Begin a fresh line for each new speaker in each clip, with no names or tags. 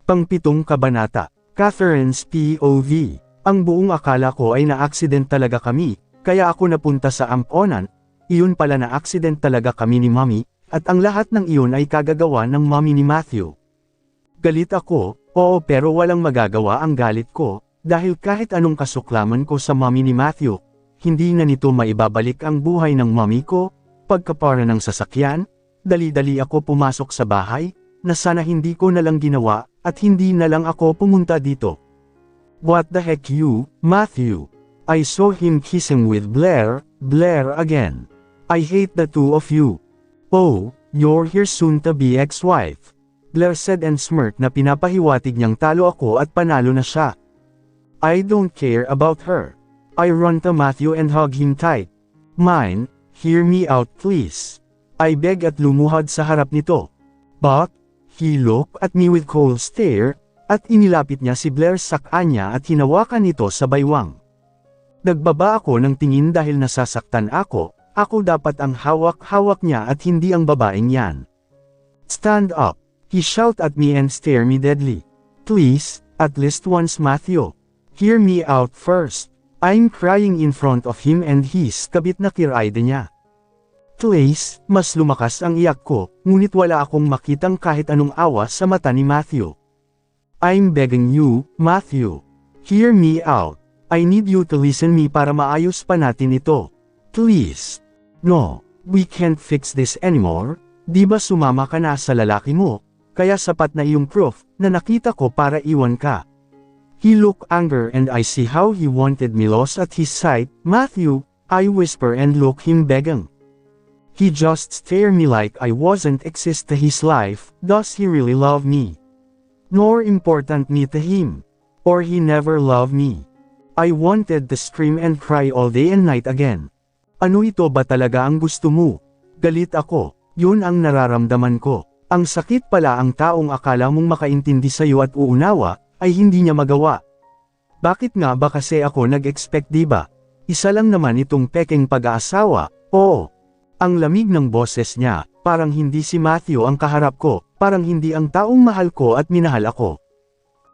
Pang-7 kabanata, Catherine's POV. Ang buong akala ko ay na-accident talaga kami, kaya ako napunta sa amponan. Iyon pala na-accident talaga kami ni Mommy, at ang lahat ng iyon ay kagagawa ng Mommy ni Matthew. Galit ako, oo, pero walang magagawa ang galit ko, dahil kahit anong kasuklaman ko sa Mommy ni Matthew, hindi na nito maibabalik ang buhay ng Mommy ko. Pagkapara ng sasakyan, dali-dali ako pumasok sa bahay, na sana hindi ko nalang ginawa, at hindi na lang ako pumunta dito. What the heck you, Matthew? I saw him kissing with Blair again. I hate the two of you. Oh, you're here soon to be ex-wife. Blair said and smirked na pinapahiwatig niyang talo ako at panalo na siya. I don't care about her. I run to Matthew and hug him tight. Mine, hear me out please. I beg at lumuhad sa harap nito. But, he looked at me with cold stare, at inilapit niya si Blair sa kanya at hinawakan ito sa baywang. Nagbaba ako ng tingin dahil nasasaktan ako dapat ang hawak-hawak niya at hindi ang babaeng yan. Stand up, he shout at me and stare me deadly. Please, at least once Matthew. Hear me out first. I'm crying in front of him and he's kabit na kirayde niya. Please, mas lumakas ang iyak ko, ngunit wala akong makitang kahit anong awa sa mata ni Matthew. I'm begging you, Matthew. Hear me out. I need you to listen me para maayos pa natin ito. Please. No, we can't fix this anymore. Di ba sumama ka na sa lalaki mo, kaya sapat na iyong proof na nakita ko para iwan ka. He looked anger and I see how he wanted me lost at his sight. Matthew, I whisper and look him begging. He just stared me like I wasn't exist to his life. Does he really love me? Nor important me to him. Or he never loved me. I wanted to scream and cry all day and night again. Ano ito ba talaga ang gusto mo? Galit ako, yun ang nararamdaman ko. Ang sakit pala ang taong akala mong makaintindi sa'yo at uunawa, ay hindi niya magawa. Bakit nga ba kasi ako nag-expect diba? Isa lang naman itong peking pag-aasawa, oo. Ang lamig ng boses niya, parang hindi si Matthew ang kaharap ko, parang hindi ang taong mahal ko at minahal ako.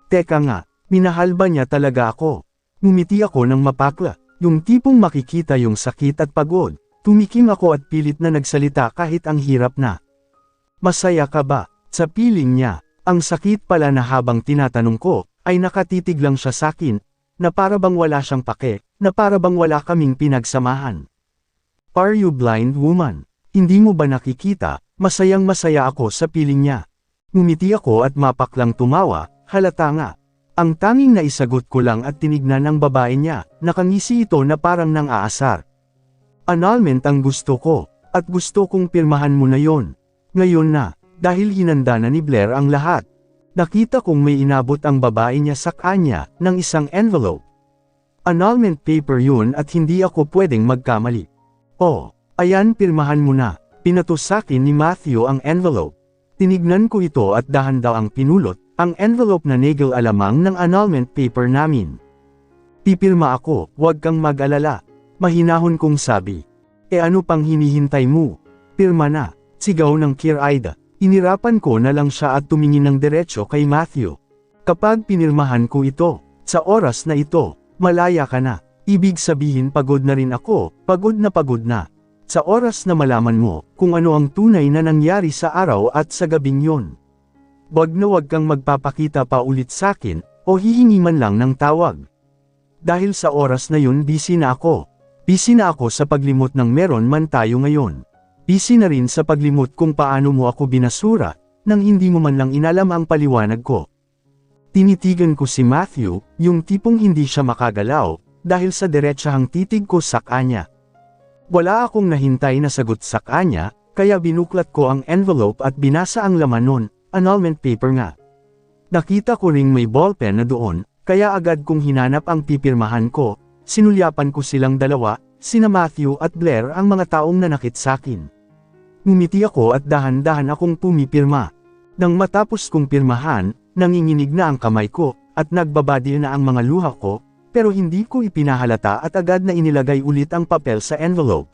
Teka nga, minahal ba niya talaga ako? Ngumiti ako ng mapakla, yung tipong makikita yung sakit at pagod. Tumikim ako at pilit na nagsalita kahit ang hirap na. Masaya ka ba? Sa piling niya, ang sakit pala na habang tinatanong ko, ay nakatitig lang siya sakin, na para bang wala siyang pake, na para bang wala kaming pinagsamahan. Are you blind woman? Hindi mo ba nakikita? Masayang masaya ako sa piling niya. Ngumiti ako at mapaklang tumawa, halata nga. Ang tanging naisagot ko lang at tinignan ng babae niya, nakangisi ito na parang nang aasar. Annulment ang gusto ko, at gusto kong pirmahan mo na yon. Ngayon na, dahil hinanda na ni Blair ang lahat. Nakita kong may inabot ang babae niya sa kanya, ng isang envelope. Annulment paper yun at hindi ako pwedeng magkamali. Oh, ayan pirmahan mo na. Pinato sakin ni Matthew ang envelope. Tinignan ko ito at dahan-daw ang pinulot, ang envelope na nagel alamang ng annulment paper namin. Pipirma ako, huwag kang mag-alala. Mahinahon kong sabi. E ano pang hinihintay mo? Pirma na, sigaw ng Kiraida. Inirapan ko na lang siya at tumingin ng diretso kay Matthew. Kapag pinirmahan ko ito, sa oras na ito, malaya ka na. Ibig sabihin pagod na rin ako, pagod na. Sa oras na malaman mo, kung ano ang tunay na nangyari sa araw at sa gabing yon. Wag kang magpapakita pa ulit sakin, o hihingi man lang ng tawag. Dahil sa oras na yun busy na ako. Busy na ako sa paglimot ng meron man tayo ngayon. Busy na rin sa paglimot kung paano mo ako binasura, nang hindi mo man lang inalam ang paliwanag ko. Tinitigan ko si Matthew, yung tipong hindi siya makagalaw, dahil sa diretsahang titig ko sa kanya. Wala akong nahintay na sagot sa kanya, kaya binuklat ko ang envelope at binasa ang laman nun, annulment paper nga. Nakita ko ring may ballpen na doon, kaya agad kong hinanap ang pipirmahan ko, sinulyapan ko silang dalawa, sina Matthew at Blair ang mga taong nanakit sakin. Ngumiti ako at dahan-dahan akong pumipirma. Nang matapos kong pirmahan, nanginginig na ang kamay ko, at nagbabadi na ang mga luha ko, pero hindi ko ipinahalata at agad na inilagay ulit ang papel sa envelope.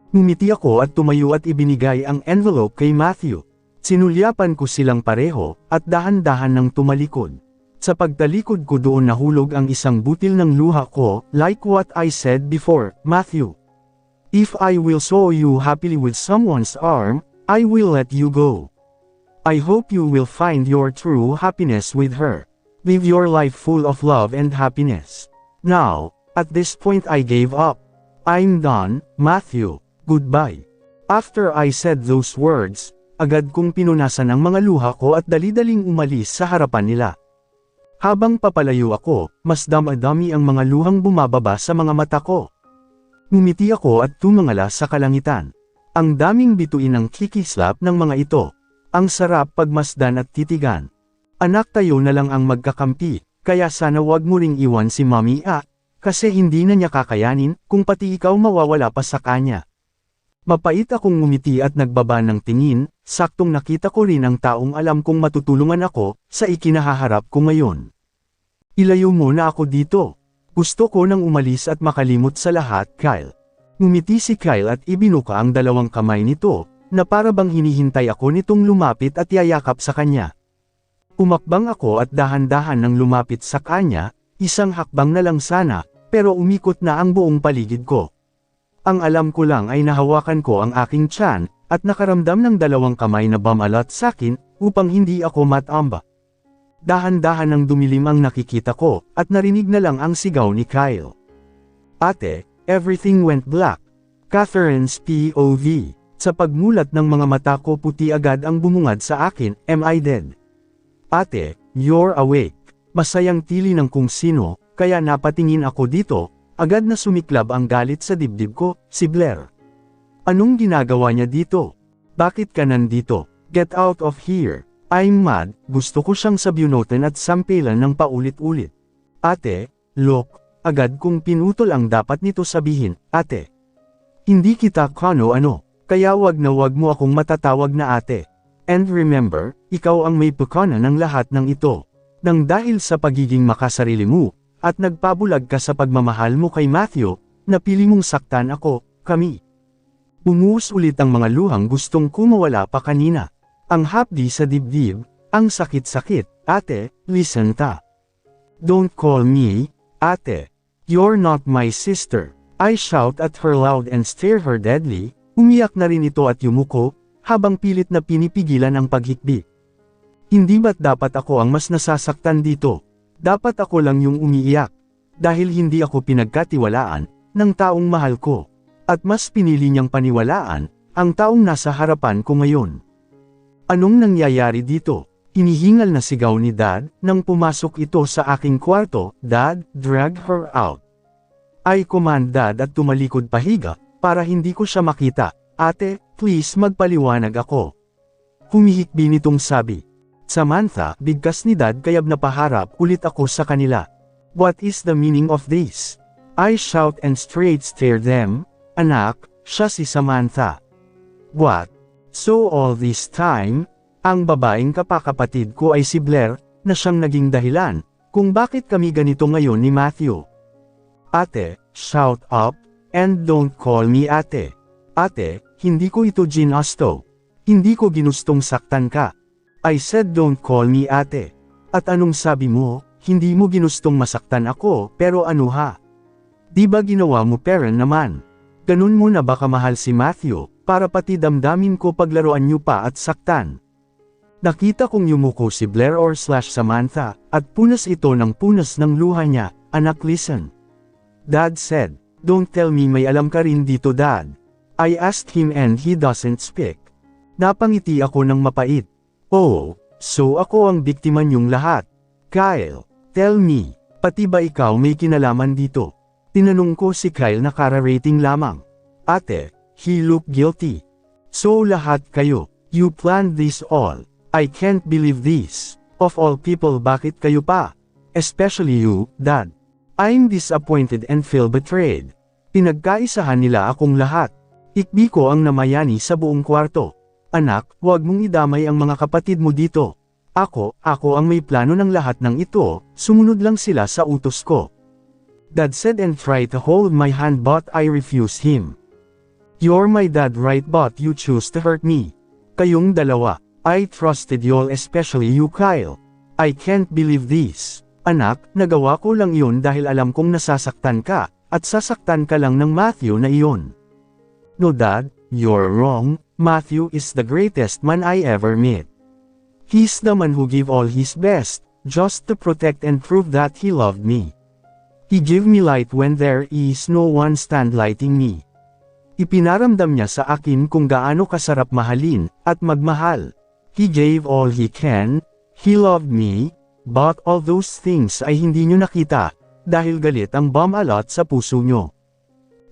Ngumiti ako at tumayo at ibinigay ang envelope kay Matthew. Sinulyapan ko silang pareho, at dahan-dahan nang tumalikod. Sa pagtalikod ko doon nahulog ang isang butil ng luha ko, like what I said before, Matthew. If I will saw you happily with someone's arm, I will let you go. I hope you will find your true happiness with her. Live your life full of love and happiness. Now, at this point I gave up. I'm done, Matthew. Goodbye. After I said those words, agad kong pinunasan ang mga luha ko at dali-daling umalis sa harapan nila. Habang papalayo ako, mas dami ang mga luhang bumababa sa mga mata ko. Ngumiti ako at tumangala sa kalangitan. Ang daming bituin ng kikislap ng mga ito. Ang sarap pagmasdan at titigan. Anak, tayo na lang ang magkakampi, kaya sana wag mo ring iwan si Mommy kasi hindi na niya kakayanin kung pati ikaw mawawala pa sa kanya. Mapait akong ngumiti at nagbaba ng tingin, saktong nakita ko rin ang taong alam kong matutulungan ako sa ikinahaharap ko ngayon. Ilayo mo na ako dito. Gusto ko nang umalis at makalimot sa lahat, Kyle. Ngumiti si Kyle at ibinuka ang dalawang kamay nito, na para bang hinihintay ako nitong lumapit at yayakap sa kanya. Umakbang ako at dahan-dahan nang lumapit sa kanya, isang hakbang na lang sana, pero umikot na ang buong paligid ko. Ang alam ko lang ay nahawakan ko ang aking tiyan, at nakaramdam ng dalawang kamay na bumalat sakin, upang hindi ako matamba. Dahan-dahan ang dumilim ang nakikita ko, at narinig na lang ang sigaw ni Kyle. Ate, everything went black. Catherine's POV. Sa pagmulat ng mga mata ko puti agad ang bumungad sa akin, am I dead? Ate, you're awake. Masayang tili ng kung sino, kaya napatingin ako dito. Agad na sumiklab ang galit sa dibdib ko, si Blair. Anong ginagawa niya dito? Bakit ka nandito? Get out of here. I'm mad, gusto ko siyang sabyunotin at sampelan ng paulit-ulit. Ate, look, agad kong pinutol ang dapat nito sabihin, ate. Hindi kita kano-ano, kaya wag mo akong matatawag na ate. And remember, ikaw ang may pukana ng lahat ng ito. Nang dahil sa pagiging makasarili mo, at nagpabulag ka sa pagmamahal mo kay Matthew, napili mong saktan ako, kami. Bumuhos ulit ang mga luhang gustong kumawala pa kanina. Ang hapdi sa dibdib, ang sakit-sakit, ate, listen ta. Don't call me, ate. You're not my sister. I shout at her loud and stare her deadly, umiyak na rin ito at yumuko, habang pilit na pinipigilan ang paghikbi. Hindi ba't dapat ako ang mas nasasaktan dito? Dapat ako lang yung umiiyak, dahil hindi ako pinagkatiwalaan ng taong mahal ko, at mas pinili niyang paniwalaan ang taong nasa harapan ko ngayon. Anong nangyayari dito? Hinihingal na sigaw ni Dad nang pumasok ito sa aking kwarto. Dad, drag her out. I command Dad at tumalikod pahiga para hindi ko siya makita. Ate, please magpaliwanag ako. Humihikbi nitong sabi. Samantha, bigkas ni Dad kayab napaharap ulit ako sa kanila. What is the meaning of this? I shout and straight stare them. Anak, siya si Samantha. What? So all this time, ang babaeng kapakapatid ko ay si Blair, na siyang naging dahilan, kung bakit kami ganito ngayon ni Matthew. Ate, shout up, and don't call me ate. Ate, hindi ko ito ginasto. Hindi ko ginustong saktan ka. I said don't call me ate. At anong sabi mo, hindi mo ginustong masaktan ako, pero ano ha? Di ba ginawa mo parent naman? Ganun mo na baka mahal si Matthew, para pati damdamin ko paglaruan niyo pa at saktan. Nakita kong yumuko si Blair or Samantha, at punas ito ng punas ng luha niya. Anak, listen. Dad said, don't tell me may alam ka rin dito, Dad. I asked him and he doesn't speak. Napangiti ako ng mapait. Oh, so ako ang biktima niyong lahat. Kyle, tell me, pati ba ikaw may kinalaman dito? Tinanong ko si Kyle na kara-rating lamang. Ate, he looked guilty. So lahat kayo, you planned this all. I can't believe this. Of all people, bakit kayo pa? Especially you, Dad. I'm disappointed and feel betrayed. Pinagkaisahan nila akong lahat. Ikbi ko ang namayani sa buong kwarto. Anak, huwag mong idamay ang mga kapatid mo dito. Ako ang may plano ng lahat ng ito, sumunod lang sila sa utos ko. Dad said and tried to hold my hand but I refused him. You're my dad right but you choose to hurt me. Kayong dalawa, I trusted you all, especially you, Kyle. I can't believe this. Anak, nagawa ko lang iyon dahil alam kong nasasaktan ka, at sasaktan ka lang ng Matthew na iyon. No Dad, you're wrong. Matthew is the greatest man I ever met. He's the man who gave all his best, just to protect and prove that he loved me. He gave me light when there is no one stand lighting me. Ipinaramdam niya sa akin kung gaano kasarap mahalin, at magmahal. He gave all he can, he loved me, but all those things ay hindi nyo nakita, dahil galit ang bomb alot sa puso nyo.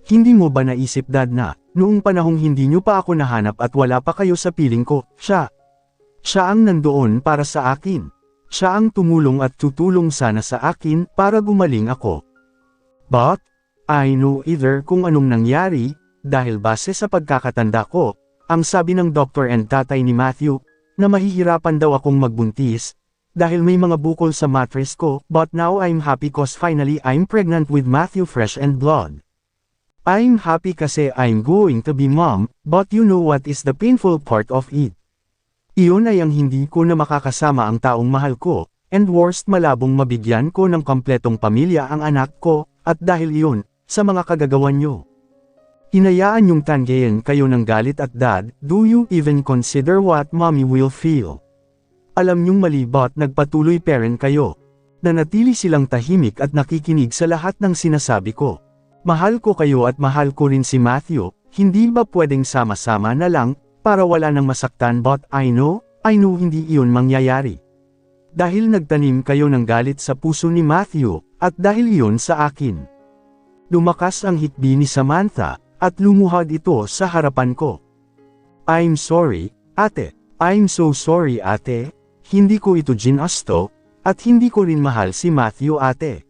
Hindi mo ba naisip, Dad, na, noong panahong hindi nyo pa ako nahanap at wala pa kayo sa piling ko, siya ang nandoon para sa akin. Siya ang tumulong at tutulong sana sa akin para gumaling ako. But, I know either kung anong nangyari, dahil base sa pagkakatanda ko, ang sabi ng doktor and tatay ni Matthew, na mahihirapan daw akong magbuntis, dahil may mga bukol sa mattress ko, but now I'm happy cause finally I'm pregnant with Matthew fresh and blood. I'm happy kasi I'm going to be mom, but you know what is the painful part of it? Iyon ay ang hindi ko na makakasama ang taong mahal ko, and worst malabong mabigyan ko ng kompletong pamilya ang anak ko, at dahil iyon, sa mga kagagawan nyo. Hinayaan niyong tanggayin kayo ng galit at Dad, do you even consider what mommy will feel? Alam niyong mali but nagpatuloy parent kayo. Nanatili silang tahimik at nakikinig sa lahat ng sinasabi ko. Mahal ko kayo at mahal ko rin si Matthew, hindi ba pwedeng sama-sama na lang, para wala nang masaktan but I know hindi iyon mangyayari. Dahil nagtanim kayo ng galit sa puso ni Matthew, at dahil iyon sa akin. Lumakas ang hitbi ni Samantha, at lumuhad ito sa harapan ko. I'm sorry, ate. I'm so sorry, ate. Hindi ko ito ginasto, at hindi ko rin mahal si Matthew, ate.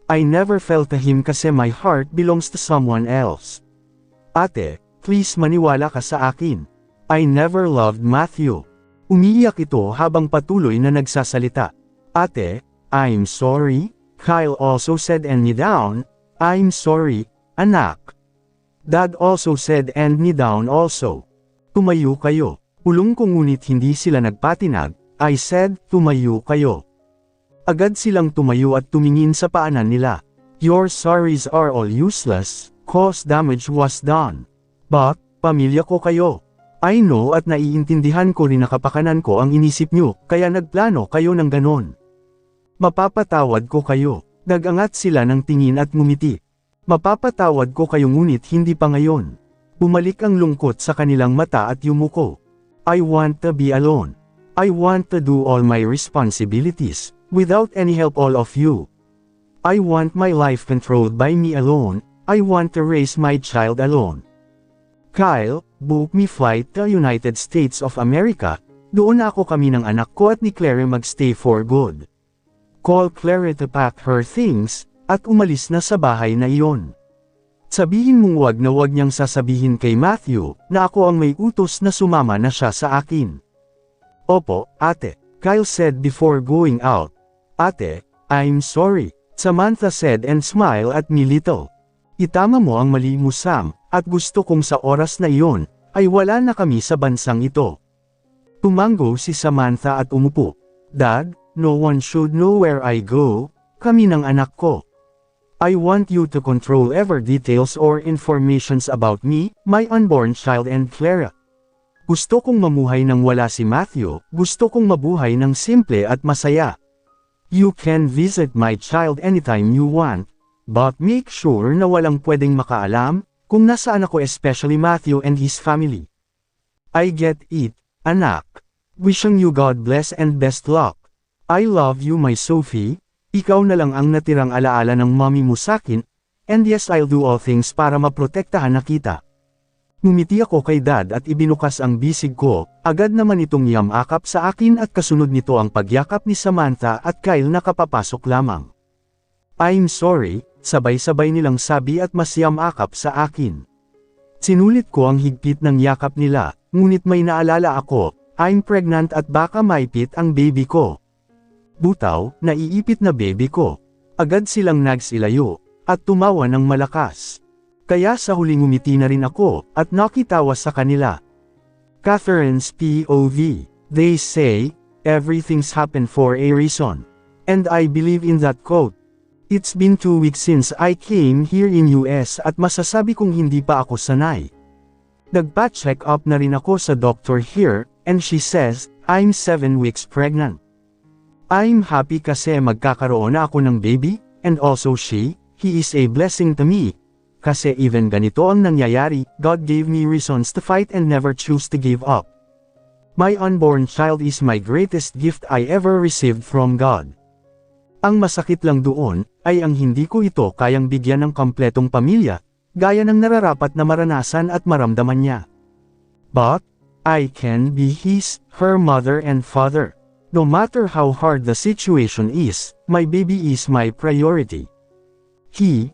I never felt him kasi my heart belongs to someone else. Ate, please maniwala ka sa akin. I never loved Matthew. Umiiyak ito habang patuloy na nagsasalita. Ate, I'm sorry. Kyle also said and me down. I'm sorry, anak. Dad also said and me down also. Tumayo kayo. Pulong ko ngunit hindi sila nagpatinag. I said, tumayo kayo. Agad silang tumayo at tumingin sa paanan nila. Your sorries are all useless, cause damage was done. But, pamilya ko kayo. I know at naiintindihan ko rin na kapakanan ko ang inisip nyo, kaya nagplano kayo ng ganon. Mapapatawad ko kayo. Nagangat sila ng tingin at ngumiti. Mapapatawad ko kayo ngunit hindi pa ngayon. Bumalik ang lungkot sa kanilang mata at yumuko. I want to be alone. I want to do all my responsibilities, without any help all of you. I want my life controlled by me alone. I want to raise my child alone. Kyle, book me flight to United States of America. Doon ako kami ng anak ko at ni Claire magstay for good. Call Claire to pack her things, at umalis na sa bahay na iyon. Sabihin mong wag na wag niyang sasabihin kay Matthew, na ako ang may utos na sumama na siya sa akin. Opo, ate, Kyle said before going out. Ate, I'm sorry, Samantha said and smiled at me little. Itama mo ang mali mo, Sam, at gusto kong sa oras na iyon, ay wala na kami sa bansang ito. Tumango si Samantha at umupo. Dad, no one should know where I go, kami ng anak ko. I want you to control every details or informations about me, my unborn child and Clara. Gusto kong mamuhay nang wala si Matthew, gusto kong mabuhay ng simple at masaya. You can visit my child anytime you want, but make sure na walang pwedeng makaalam, kung nasaan ako, especially Matthew and his family. I get it, anak. Wishing you God bless and best luck. I love you, my Sophie. Ikaw na lang ang natirang alaala ng mommy mo sakin, and yes, I'll do all things para maprotektahan na kita. Ngumiti ako kay Dad at ibinukas ang bisig ko, agad naman itong yamakap sa akin at kasunod nito ang pagyakap ni Samantha at Kyle na kapapasok lamang. I'm sorry, sabay-sabay nilang sabi at mas yamakap sa akin. Sinulit ko ang higpit ng yakap nila, ngunit may naalala ako, I'm pregnant at baka maipit ang baby ko. Butaw, naiipit na baby ko. Agad silang nagsilayo, at tumawa ng malakas. Kaya sa huling ngumiti na rin ako, at nakitawa sa kanila. Catherine's POV. They say, everything's happened for a reason. And I believe in that quote. It's been 2 weeks since I came here in US at masasabi kong hindi pa ako sanay. Nagpa-check up na rin ako sa doctor here, and she says, I'm 7 weeks pregnant. I'm happy kasi magkakaroon na ako ng baby, and also he is a blessing to me. Kasi even ganito ang nangyayari, God gave me reasons to fight and never choose to give up. My unborn child is my greatest gift I ever received from God. Ang masakit lang doon, ay ang hindi ko ito kayang bigyan ng kompletong pamilya, gaya ng nararapat na maranasan at maramdaman niya. But, I can be her mother and father. No matter how hard the situation is, my baby is my priority. She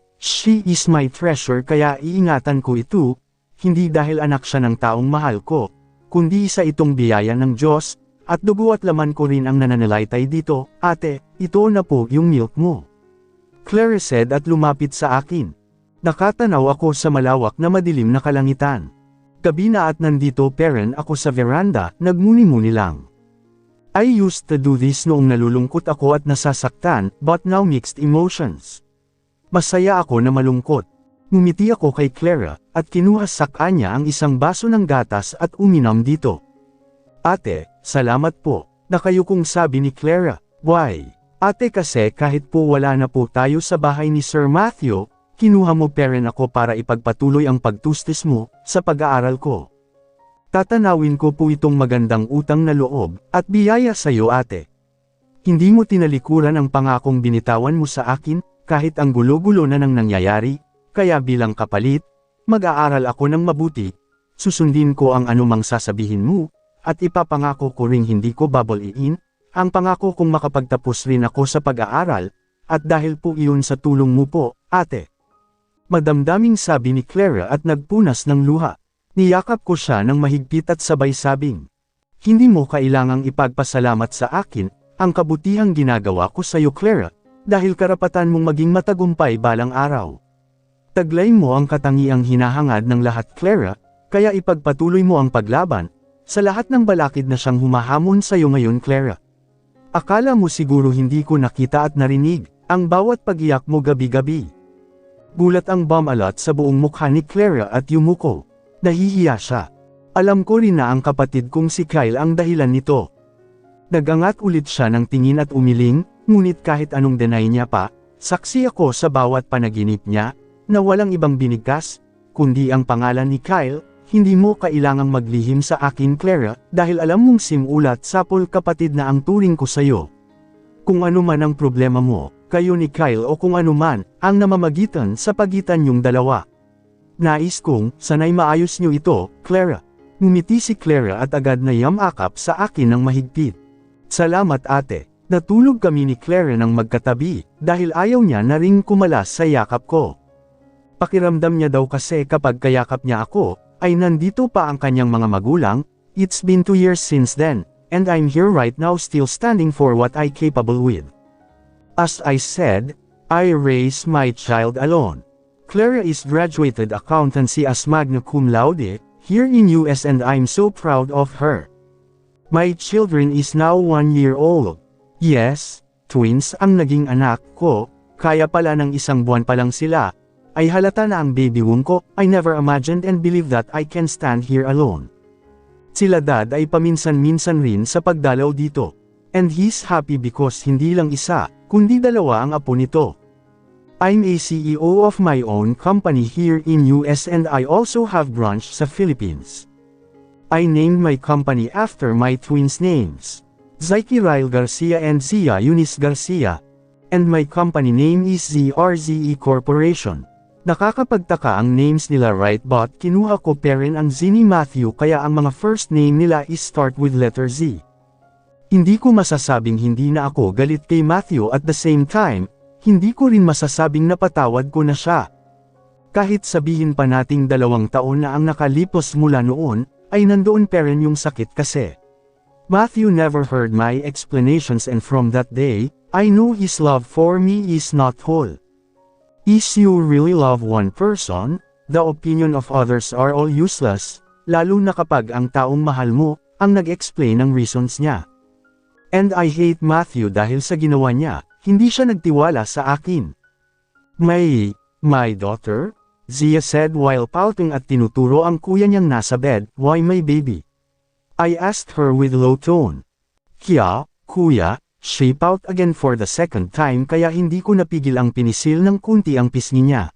is my treasure kaya iingatan ko ito, hindi dahil anak siya ng taong mahal ko, kundi isa itong biyaya ng Diyos, at dugo at laman ko rin ang nananalaytay dito. Ate, ito na po yung milk mo. Claire said at lumapit sa akin. Nakatanaw ako sa malawak na madilim na kalangitan. Gabi na at nandito parent ako sa veranda, nagmuni-muni lang. I used to do this noong nalulungkot ako at nasasaktan, but now mixed emotions. Masaya ako na malungkot. Ngumiti ako kay Clara, at kinuha sa kanya ang isang baso ng gatas at uminom dito. Ate, salamat po, nakayukong sabi ni Clara. Why? Ate kasi kahit po wala na po tayo sa bahay ni Sir Matthew, kinuha mo parent ako para ipagpatuloy ang pagtustis mo sa pag-aaral ko. Tatanawin ko po itong magandang utang na loob at biyaya sa iyo ate. Hindi mo tinalikuran ang pangakong binitawan mo sa akin kahit ang gulo-gulo na nang nangyayari, kaya bilang kapalit, mag-aaral ako ng mabuti, susundin ko ang anumang sasabihin mo, at ipapangako ko ring hindi ko babaliin, ang pangako kong makapagtapos rin ako sa pag-aaral, at dahil po iyon sa tulong mo po, ate. Madamdaming sabi ni Clara at nagpunas ng luha. Niyakap ko siya ng mahigpit at sabay sabing, hindi mo kailangang ipagpasalamat sa akin, ang kabutihang ginagawa ko sa iyo Clara, dahil karapatan mong maging matagumpay balang araw. Taglay mo ang katangiang hinahangad ng lahat Clara, kaya ipagpatuloy mo ang paglaban, sa lahat ng balakid na siyang humahamon sa iyo ngayon Clara. Akala mo siguro hindi ko nakita at narinig, ang bawat pag-iyak mo gabi-gabi. Gulat ang bumalat sa buong mukha ni Clara at yumuko. Nahihiya siya. Alam ko rin na ang kapatid kong si Kyle ang dahilan nito. Nagangat ulit siya ng tingin at umiling, ngunit kahit anong deny niya pa, saksi ako sa bawat panaginip niya, na walang ibang binigkas, kundi ang pangalan ni Kyle. Hindi mo kailangang maglihim sa akin Clara, dahil alam mong simulat sapol kapatid na ang turing ko sa'yo. Kung ano man ang problema mo, kayo ni Kyle o kung ano man, ang namamagitan sa pagitan niyong dalawa. Nais kong, sanay maayos niyo ito, Clara. Ngumiti si Clara at agad na yamakap sa akin ng mahigpit. Salamat ate. Natulog kami ni Clara ng magkatabi, dahil ayaw niya na ring kumalas sa yakap ko. Pakiramdam niya daw kasi kapag kayakap niya ako, ay nandito pa ang kanyang mga magulang. It's been 2 years since then, and I'm here right now still standing for what I'm capable with. As I said, I raised my child alone. Clara is graduated accountancy as magna cum laude, here in US and I'm so proud of her. My children is now 1 year old. Yes, twins ang naging anak ko, kaya pala ng 1 buwan pa lang sila, ay halata na ang baby womb ko. I never imagined and believed that I can stand here alone. Sila dad ay paminsan-minsan rin sa pagdalaw dito. And he's happy because hindi lang isa, kundi 2 ang apo nito. I'm a CEO of my own company here in US and I also have branch sa Philippines. I named my company after my twins' names, Zyke Ryle Garcia and Zia Eunice Garcia. And my company name is ZRZE Corporation. Nakakapagtaka ang names nila right but kinuha ko pa rin ang Z ni Matthew kaya ang mga first name nila is start with letter Z. Hindi ko masasabing hindi na ako galit kay Matthew at the same time, hindi ko rin masasabing napatawad ko na siya. Kahit sabihin pa nating 2 taon na ang nakalipos mula noon, ay nandoon pa rin yung sakit kasi. Matthew never heard my explanations and from that day, I know his love for me is not whole. Is you really love one person, the opinion of others are all useless, lalo na kapag ang taong mahal mo, ang nag-explain ng reasons niya. And I hate Matthew dahil sa ginawa niya, hindi siya nagtiwala sa akin. My daughter? Zia said while pouting at tinuturo ang kuya niyang nasa bed, why my baby? I asked her with low tone. Kya, kuya, she pout again for the second time kaya hindi ko napigil ang pinisil ng kunti ang pisngi niya.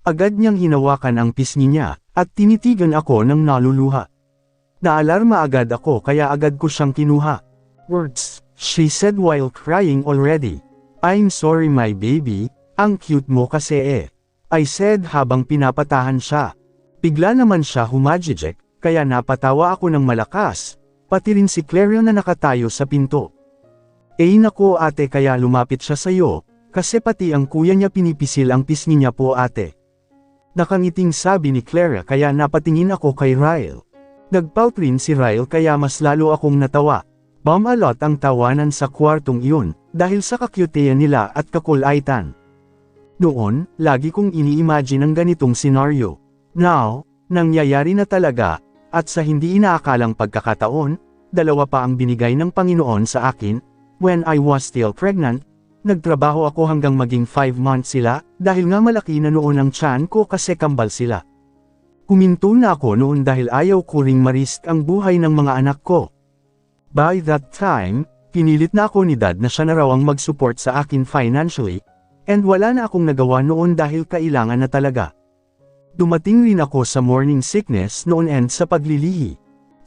Agad niyang hinawakan ang pisngi niya, at tinitigan ako ng naluluha. Naalarma agad ako kaya agad ko siyang kinuha. Words, she said while crying already. I'm sorry my baby, ang cute mo kasi eh. I said habang pinapatahan siya. Bigla naman siya humajijek, kaya napatawa ako ng malakas, pati rin si Claire na nakatayo sa pinto. Nako ate kaya lumapit siya sa'yo, kasi pati ang kuya niya pinipisil ang pisngi niya po ate. Nakangiting sabi ni Clara kaya napatingin ako kay Ryle. Nagpout rin si Ryle kaya mas lalo akong natawa. Bumalot ang tawanan sa kwartong iyon, dahil sa kakyutean nila at kakulaitan. Noon, lagi kong ini-imagine ang ganitong senaryo. Now, nangyayari na talaga, at sa hindi inaakalang pagkakataon, dalawa pa ang binigay ng Panginoon sa akin. When I was still pregnant, nagtrabaho ako hanggang maging 5 months sila, dahil nga malaki na noon ang tiyan ko kasi kambal sila. Huminto na ako noon dahil ayaw ko ring marisk ang buhay ng mga anak ko. By that time, pinilit na ako ni Dad na siya na raw ang mag-support sa akin financially, and wala na akong nagawa noon dahil kailangan na talaga. Dumating rin ako sa morning sickness noon and sa paglilihi.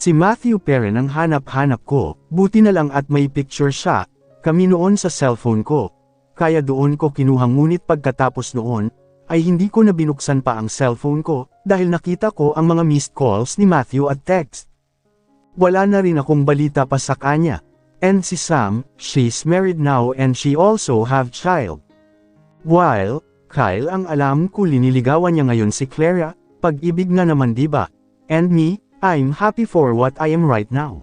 Si Matthew Perrin ang hanap-hanap ko, buti na lang at may picture siya, kami noon sa cellphone ko. Kaya doon ko kinuha ngunit pagkatapos noon, ay hindi ko na binuksan pa ang cellphone ko, dahil nakita ko ang mga missed calls ni Matthew at text. Wala na rin akong balita pa sa kanya. And si Sam, she's married now and she also have child. While, Kyle ang alam ko liniligawan niya ngayon si Clara, pag-ibig nga naman diba? And me, I'm happy for what I am right now.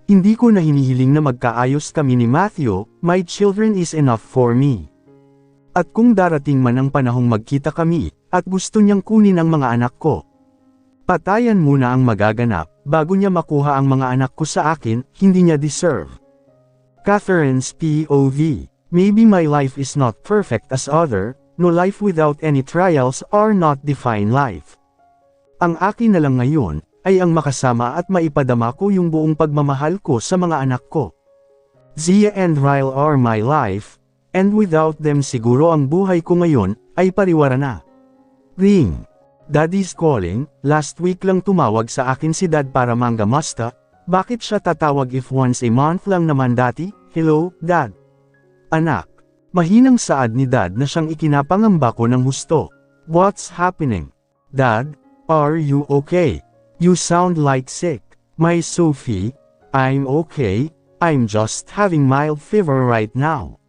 Hindi ko na hinihiling na magkaayos kami ni Matthew, my children is enough for me. At kung darating man ang panahong magkita kami, at gusto niyang kunin ang mga anak ko, patayan muna ang magaganap, bago niya makuha ang mga anak ko sa akin, hindi niya deserve. Catherine's POV. Maybe my life is not perfect as other, no life without any trials are not define life. Ang akin na lang ngayon, ay ang makasama at maipadama ko yung buong pagmamahal ko sa mga anak ko. Zia and Ryle are my life, and without them siguro ang buhay ko ngayon, ay pariwara na. Ring. Daddy's calling, last week lang tumawag sa akin si Dad para manggamusta, bakit siya tatawag if once a month lang naman dati? Hello, Dad. Anak. Mahinang saad ni Dad na siyang ikinapangamba ko ng husto. What's happening? Dad, are you okay? You sound like sick. My Sophie, I'm okay, I'm just having mild fever right now.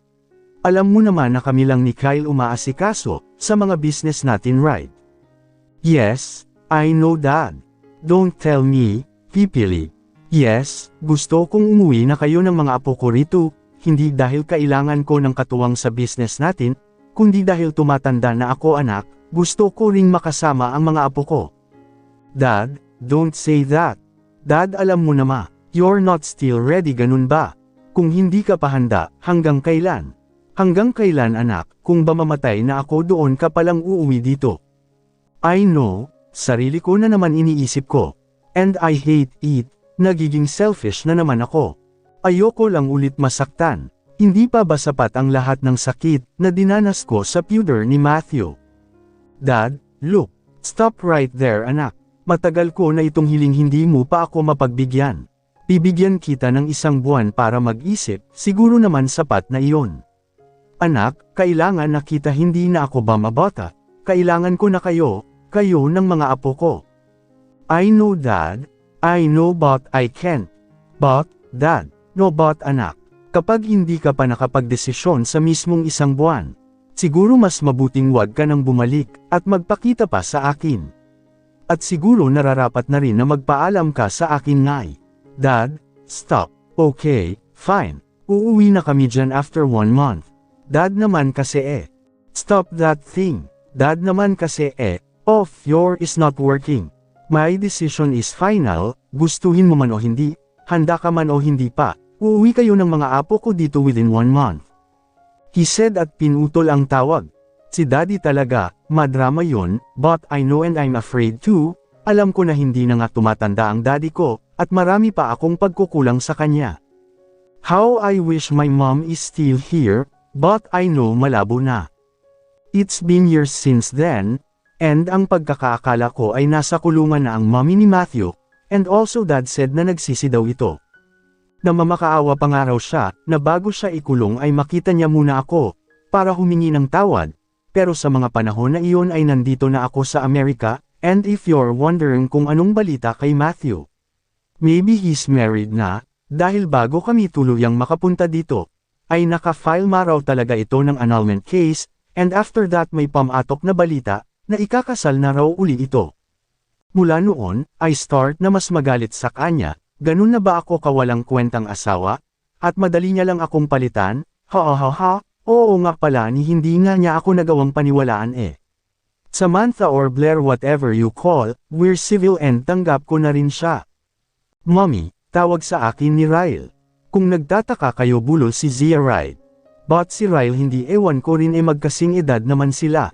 Alam mo naman na kami lang ni Kyle umaasikaso, sa mga business natin right? Yes, I know Dad. Don't tell me, Pipili. Yes, gusto kong umuwi na kayo ng mga apo ko rito, hindi dahil kailangan ko ng katuwang sa business natin, kundi dahil tumatanda na ako anak, gusto ko ring makasama ang mga apo ko. Dad, don't say that. Dad alam mo naman, you're not still ready ganun ba? Kung hindi ka pa handa, hanggang kailan? Hanggang kailan anak, kung ba mamatay na ako doon ka palang uuwi dito? I know, sarili ko na naman iniisip ko. And I hate it, nagiging selfish na naman ako. Ayoko lang ulit masaktan. Hindi pa ba sapat ang lahat ng sakit na dinanas ko sa puder ni Matthew? Dad, look, stop right there anak. Matagal ko na itong hiling hindi mo pa ako mapagbigyan. Bibigyan kita ng 1 buwan para mag-isip, siguro naman sapat na iyon. Anak, kailangan na kita hindi na ako ba mabata, kailangan ko na kayo ng mga apo ko. I know Dad, I know but I can't. But, Dad, no but anak, kapag hindi ka pa nakapagdesisyon sa mismong 1 buwan, siguro mas mabuting wag ka nang bumalik, at magpakita pa sa akin. At siguro nararapat na rin na magpaalam ka sa akin ngay. Dad, stop. Okay, fine. Uuwi na kami dyan after 1 month. Dad naman kasi Stop that thing. Dad naman kasi off your is not working. My decision is final, gustuhin mo man o hindi, handa ka man o hindi pa, uuwi kayo ng mga apo ko dito within 1 month. He said at pinutol ang tawag. Si Daddy talaga, madrama yun, but I know and I'm afraid too, alam ko na hindi na nga tumatanda ang daddy ko, at marami pa akong pagkukulang sa kanya. How I wish my mom is still here, but I know malabo na. It's been years since then, and ang pagkakaakala ko ay nasa kulungan na ang mommy ni Matthew, and also Dad said na nagsisi daw ito. Namamakaawa pa nga raw siya, na bago siya ikulong ay makita niya muna ako, para humingi ng tawad. Pero sa mga panahon na iyon ay nandito na ako sa Amerika, and if you're wondering kung anong balita kay Matthew. Maybe he's married na, dahil bago kami tuluyang makapunta dito, ay naka-file ma raw talaga ito ng annulment case, and after that may pamatok na balita, na ikakasal na raw uli ito. Mula noon, I start na mas magalit sa kanya, ganun na ba ako kawalang kwentang asawa? At madali niya lang akong palitan, ha. Oo nga pala ni hindi nga niya ako nagawang paniwalaan eh. Samantha or Blair whatever you call, we're civil and tanggap ko na rin siya. Mommy, tawag sa akin ni Ryle. Kung nagtataka kayo bulol si Zia Ride. But si Ryle hindi ewan ko rin magkasing edad naman sila.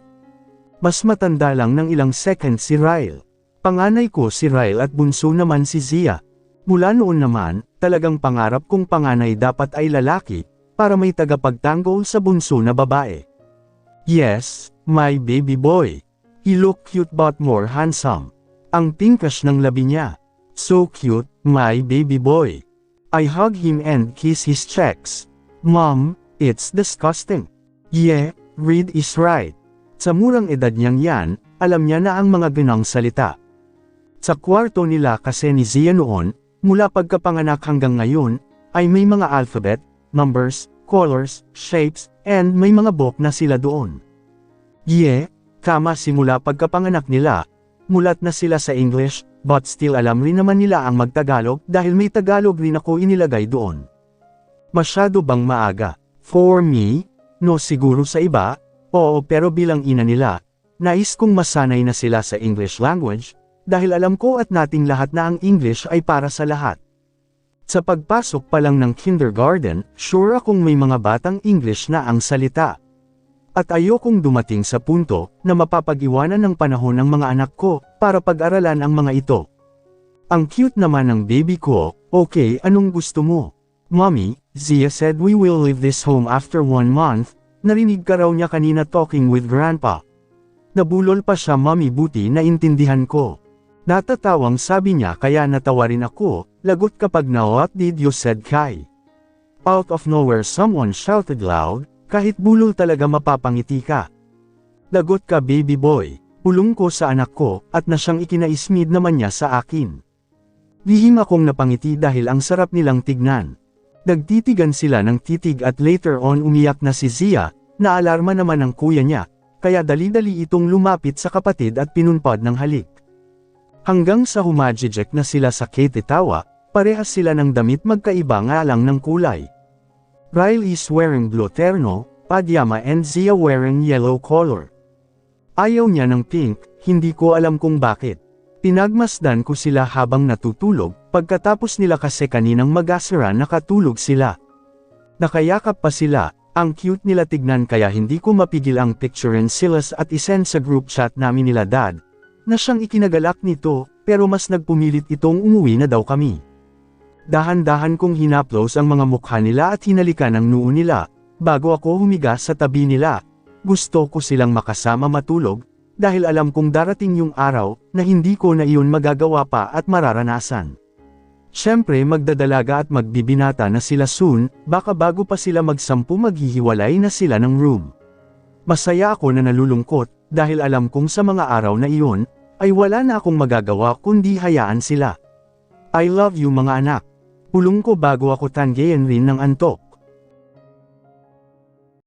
Mas matanda lang ng ilang seconds si Ryle. Panganay ko si Ryle at bunso naman si Zia. Mula noon naman, talagang pangarap kong panganay dapat ay lalaki, para may tagapagtanggol sa bunso na babae. Yes, my baby boy. He looked cute but more handsome. Ang pinkish ng labi niya. So cute, my baby boy. I hug him and kiss his cheeks. Mom, it's disgusting. Yeah, Reed is right. Sa murang edad niyang yan, alam niya na ang mga ganang salita. Sa kwarto nila kasi ni Zia noon, mula pagkapanganak hanggang ngayon, ay may mga alphabet, numbers, colors, shapes, and may mga book na sila doon. Yeah, simula pagkapanganak nila, mulat na sila sa English, but still alam rin naman nila ang magtagalog dahil may Tagalog rin ako inilagay doon. Masyado bang maaga? For me? No siguro sa iba, oo pero bilang ina nila, nais kong masanay na sila sa English language, dahil alam ko at nating lahat na ang English ay para sa lahat. Sa pagpasok pa lang ng kindergarten, sure akong may mga batang English na ang salita. At ayokong dumating sa punto na mapapag-iwanan ng panahon ng mga anak ko para pag-aralan ang mga ito. Ang cute naman ng baby ko, okay anong gusto mo? Mommy, Zia said we will leave this home after 1 month, narinig ka raw niya kanina talking with Grandpa. Nabulol pa siya mommy buti na intindihan ko. Natatawang sabi niya kaya natawa rin ako, lagot kapag na what did you said Kai? Out of nowhere someone shouted loud, kahit bulol talaga mapapangiti ka. Lagot ka baby boy, pulong ko sa anak ko, at na siyang ikinaismid naman niya sa akin. Lihim akong napangiti dahil ang sarap nilang tignan. Nagtitigan sila ng titig at later on umiyak na si Zia, naalarma naman ang kuya niya, kaya dali-dali itong lumapit sa kapatid at pinunpad ng halik. Hanggang sa humajijek na sila sa ketetawa, parehas sila ng damit magkaiba nga lang ng kulay. Ryle is wearing blue terno, pajama and Zia wearing yellow color. Ayaw niya ng pink, hindi ko alam kung bakit. Pinagmasdan ko sila habang natutulog, pagkatapos nila kasi kaninang mag-asara nakatulog sila. Nakayakap pa sila, ang cute nila tignan kaya hindi ko mapigil ang picturein sila at isend sa group chat namin nila Dad, na siyang ikinagalak nito, pero mas nagpumilit itong umuwi na daw kami. Dahan-dahan kong hinaplos ang mga mukha nila at hinalikan ang noo nila, bago ako humiga sa tabi nila. Gusto ko silang makasama matulog, dahil alam kong darating yung araw, na hindi ko na iyon magagawa pa at mararanasan. Siyempre magdadalaga at magbibinata na sila soon, baka bago pa sila magsampu maghihiwalay na sila ng room. Masaya ako na nalulungkot, dahil alam kong sa mga araw na iyon, ay wala na akong magagawa kundi hayaan sila. I love you mga anak. Pulong ko bago ako tanggayan rin ng antok.